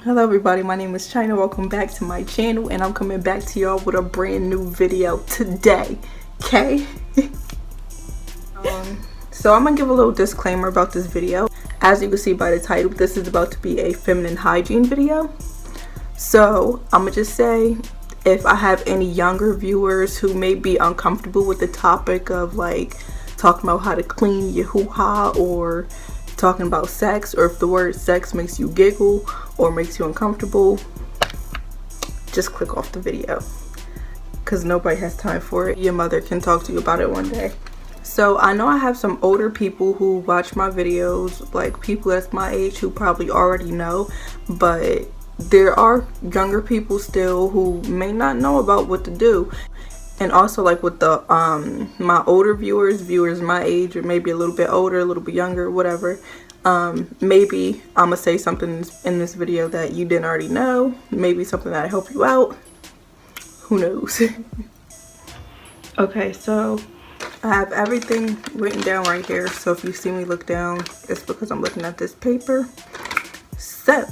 Hello everybody, my name is China. Welcome back to my channel, and I'm coming back to y'all with a brand new video today. Okay. So I'm gonna give a little disclaimer about this video. As you can see by the title, this is about to be a feminine hygiene video. So I'm gonna just say, if I have any younger viewers who may be uncomfortable with the topic of like talking about how to clean your hoo-ha or talking about sex, or if the word sex makes you giggle or makes you uncomfortable, just click off the video because nobody has time for it. Your mother can talk to you about it one day. So I know I have some older people who watch my videos, like people that's my age who probably already know, but there are younger people still who may not know about what to do. And also, like with the my older viewers my age, or maybe a little bit older, a little bit younger, whatever, maybe I'm gonna say something in this video that you didn't already know, maybe something that'll help you out, who knows. Okay, so I have everything written down right here, so if you see me look down, it's because I'm looking at this paper. So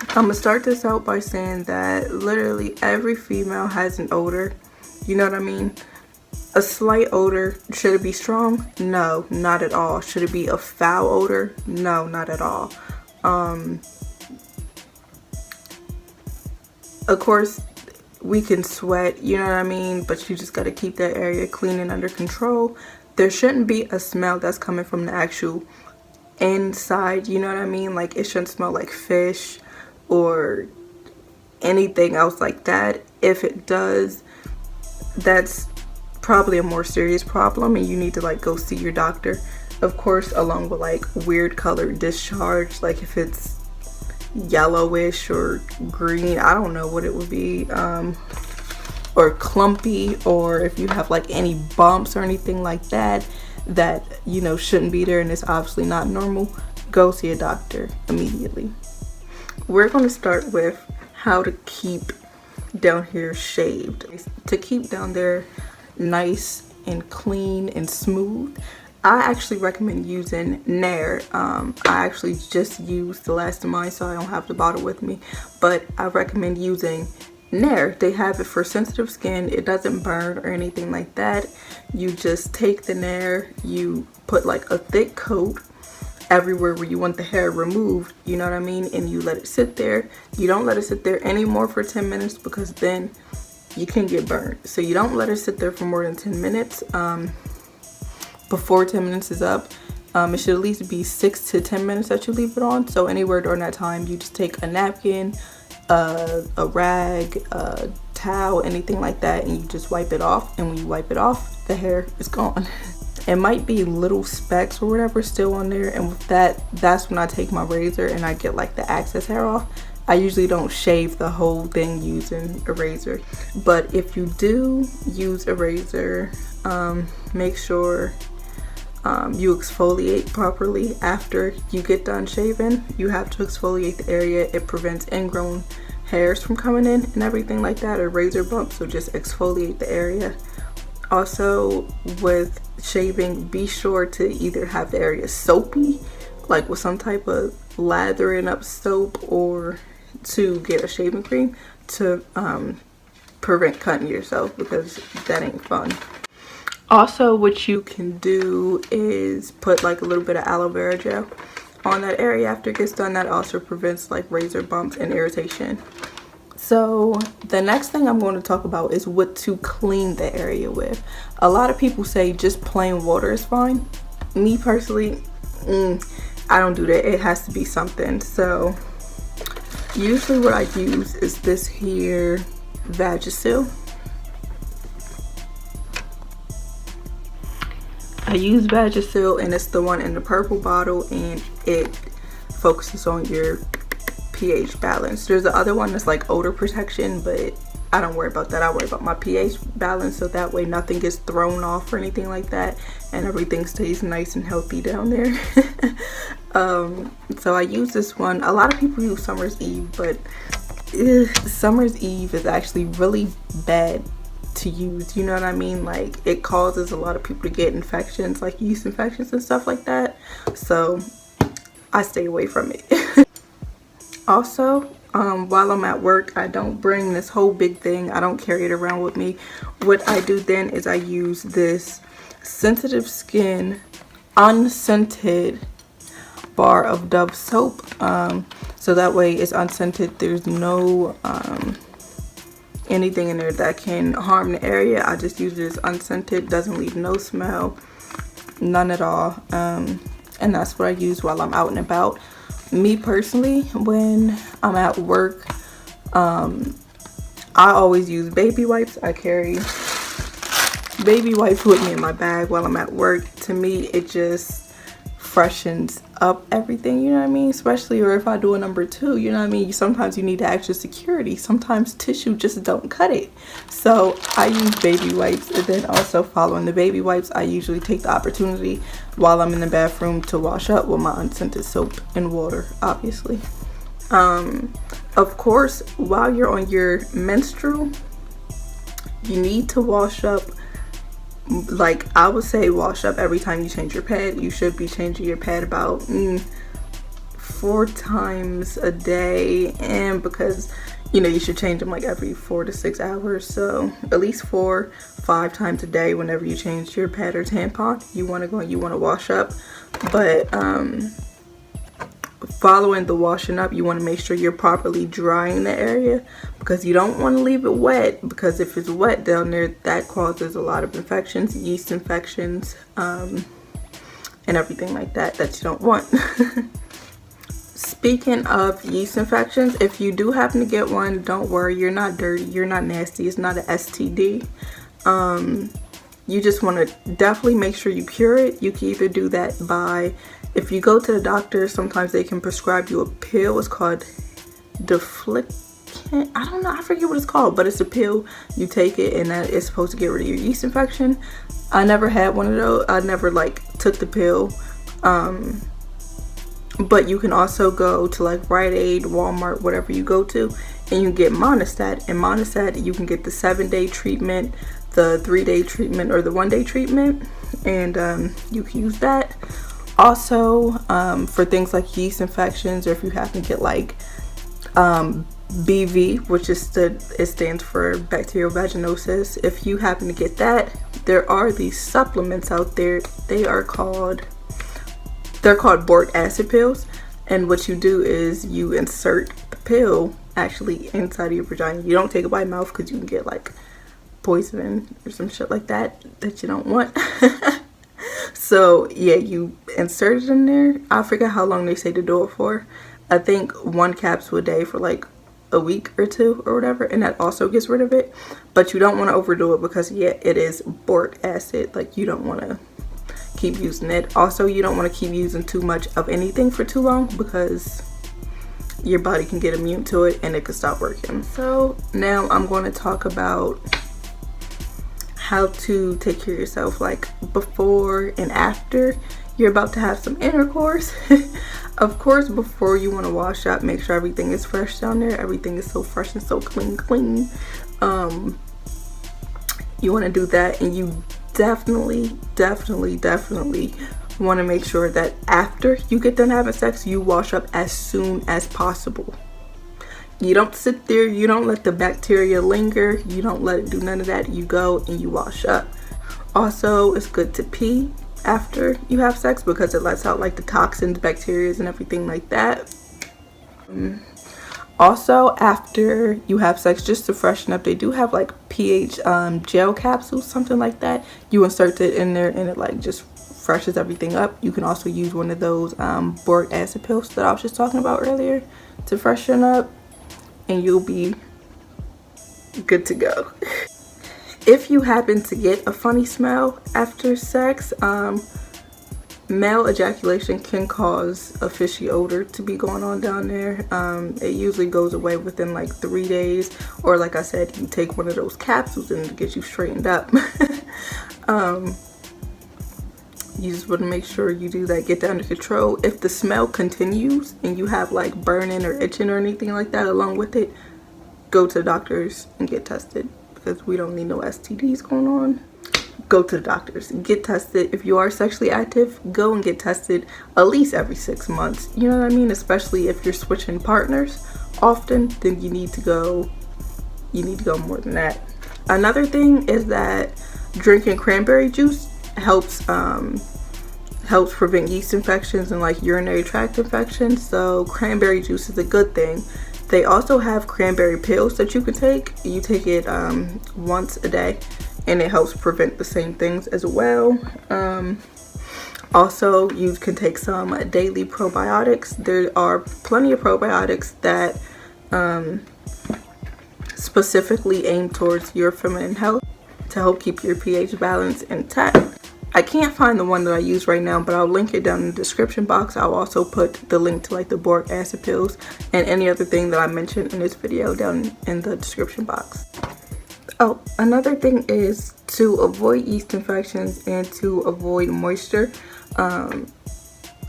I'm gonna start this out by saying that literally every female has an odor. You know what I mean? A slight odor. Should it be strong? No, not at all. Should it be a foul odor? No, not at all. Of course, we can sweat, you know what I mean? But you just got to keep that area clean and under control. There shouldn't be a smell that's coming from the actual inside, you know what I mean? Like, it shouldn't smell like fish or anything else like that. If it does, that's probably a more serious problem, and you need to like go see your doctor, of course, along with like weird colored discharge, like if it's yellowish or green, I don't know what it would be, or clumpy, or if you have like any bumps or anything like that that you know shouldn't be there and it's obviously not normal, go see a doctor immediately. We're going to start with how to keep down here shaved. To keep down there nice and clean and smooth, I actually recommend using Nair. I actually just used the last of mine, so I don't have the bottle with me, but I recommend using Nair. They have it for sensitive skin. It doesn't burn or anything like that. You just take the Nair, you put like a thick coat everywhere where you want the hair removed, you know what I mean, and you let it sit there. You don't let it sit there anymore for 10 minutes because then you can get burned. So you don't let it sit there for more than 10 minutes. Before 10 minutes is up, it should at least be 6 to 10 minutes that you leave it on. So anywhere during that time, you just take a napkin, a rag, a towel, anything like that, and you just wipe it off. And when you wipe it off, the hair is gone. It might be little specks or whatever still on there, and with that, that's when I take my razor and I get like the excess hair off. I usually don't shave the whole thing using a razor, but if you do use a razor, make sure you exfoliate properly after you get done shaving. You have to exfoliate the area. It prevents ingrown hairs from coming in and everything like that, or razor bumps, so just exfoliate the area. Also, with shaving, be sure to either have the area soapy, like with some type of lathering up soap, or to get a shaving cream to prevent cutting yourself, because that ain't fun. Also, what you can do is put like a little bit of aloe vera gel on that area after it gets done. That also prevents like razor bumps and irritation. So the next thing I'm going to talk about is what to clean the area with. A lot of people say just plain water is fine. Me personally, I don't do that. It has to be something. So usually what I use is this here Vagisil. I use Vagisil, and it's the one in the purple bottle, and it focuses on your pH balance. There's the other one that's like odor protection, but I don't worry about that. I worry about my pH balance, so that way nothing gets thrown off or anything like that, and everything stays nice and healthy down there. So I use this one. A lot of people use Summer's Eve, but Summer's Eve is actually really bad to use, you know what I mean? Like, it causes a lot of people to get infections, like yeast infections and stuff like that, so I stay away from it. Also, while I'm at work, I don't bring this whole big thing. I don't carry it around with me. What I do then is I use this sensitive skin unscented bar of Dove soap. So that way it's unscented. There's no anything in there that can harm the area. I just use this unscented, doesn't leave no smell, none at all. And that's what I use while I'm out and about. Me personally, when I'm at work, I always use baby wipes. I carry baby wipes with me in my bag while I'm at work. To me, it just freshens up everything, you know what I mean? Especially, or if I do a number 2, you know what I mean? Sometimes you need extra security. Sometimes tissue just don't cut it. So I use baby wipes, and then also following the baby wipes, I usually take the opportunity while I'm in the bathroom to wash up with my unscented soap and water, obviously. Of course, while you're on your menstrual, you need to wash up. Like, I would say wash up every time you change your pad. You should be changing your pad about 4 times a day, and because you know you should change them like every 4 to 6 hours, so at least 4-5 times a day. Whenever you change your pad or tampon, you want to wash up. But following the washing up, you want to make sure you're properly drying the area, because you don't want to leave it wet, because if it's wet down there, that causes a lot of infections, yeast infections, and everything like that you don't want. Speaking of yeast infections, if you do happen to get one, don't worry, you're not dirty, you're not nasty, it's not an STD. You just want to definitely make sure you cure it. You can either do that by, if you go to the doctor, sometimes they can prescribe you a pill. It's called Deflicant. I don't know, I forget what it's called, but it's a pill. You take it and that is supposed to get rid of your yeast infection. I never had one of those. I never took the pill. But you can also go to like Rite Aid, Walmart, whatever you go to, and you get Monistat. And Monistat, you can get the 7-day treatment, the 3-day treatment, or the 1-day treatment, and you can use that. Also, for things like yeast infections, or if you happen to get like BV, which is it stands for bacterial vaginosis. If you happen to get that, there are these supplements out there. They're called boric acid pills, and what you do is you insert the pill actually inside of your vagina. You don't take it by mouth because you can get like poison or some shit like that you don't want. So yeah, you insert it in there. I forget how long they say to do it for. I think 1 capsule a day for like a week or 2 or whatever, and that also gets rid of it. But you don't want to overdo it, because yeah, it is boric acid. Like, you don't want to keep using it. Also, you don't want to keep using too much of anything for too long, because your body can get immune to it and it could stop working. So now I'm going to talk about how to take care of yourself, like before and after you're about to have some intercourse. Of course, before you want to wash up, make sure everything is fresh down there. Everything is so fresh and so clean. You want to do that, and you definitely want to make sure that after you get done having sex, you wash up as soon as possible. You don't sit there, you don't let the bacteria linger, you don't let it do none of that. You go and you wash up. Also, it's good to pee after you have sex, because it lets out like the toxins, bacteria, and everything like that. Also, after you have sex, just to freshen up, they do have like pH gel capsules, something like that. You insert it in there and it like just freshens everything up. You can also use one of those boric acid pills that I was just talking about earlier to freshen up, and you'll be good to go. If you happen to get a funny smell after sex, male ejaculation can cause a fishy odor to be going on down there. It usually goes away within like 3 days, or like I said, you take one of those capsules and it gets you straightened up. You just want to make sure you do that, get that under control. If the smell continues and you have like burning or itching or anything like that along with it, go to the doctors and get tested, because we don't need no STDs going on. go to the doctors, get tested. If you are sexually active, go and get tested at least every 6 months. You know what I mean? Especially if you're switching partners often, then you need to go more than that. Another thing is that drinking cranberry juice helps prevent yeast infections and like urinary tract infections. So cranberry juice is a good thing. They also have cranberry pills that you can take. You take it once a day, and it helps prevent the same things as well. Also, you can take some daily probiotics. There are plenty of probiotics that specifically aim towards your feminine health to help keep your pH balance intact. I can't find the one that I use right now, but I'll link it down in the description box. I'll also put the link to like the boric acid pills and any other thing that I mentioned in this video down in the description box. Oh, another thing is to avoid yeast infections and to avoid moisture.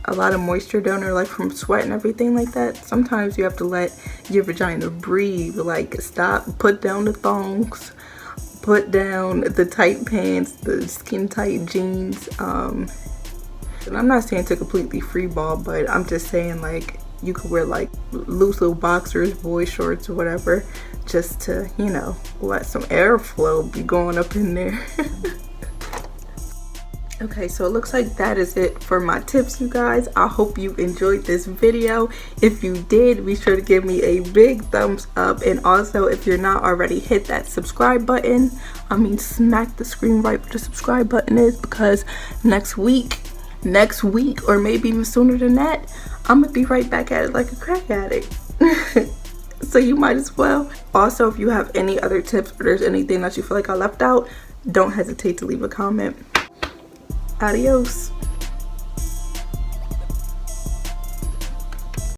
A lot of moisture down there, like from sweat and everything like that. Sometimes you have to let your vagina breathe. Like, stop, put down the thongs, put down the tight pants, the skin tight jeans. And I'm not saying to completely free ball, but I'm just saying like you could wear like loose little boxers, boy shorts or whatever, just to, you know, let some airflow be going up in there. Okay, so it looks like that is it for my tips, you guys. I hope you enjoyed this video. If you did, be sure to give me a big thumbs up, and also if you're not already, hit that subscribe button. I mean, smack the screen right where the subscribe button is, because next week or maybe even sooner than that, I'm gonna be right back at it like a crack addict. So you might as well. Also, if you have any other tips or there's anything that you feel like I left out, don't hesitate to leave a comment. Adios.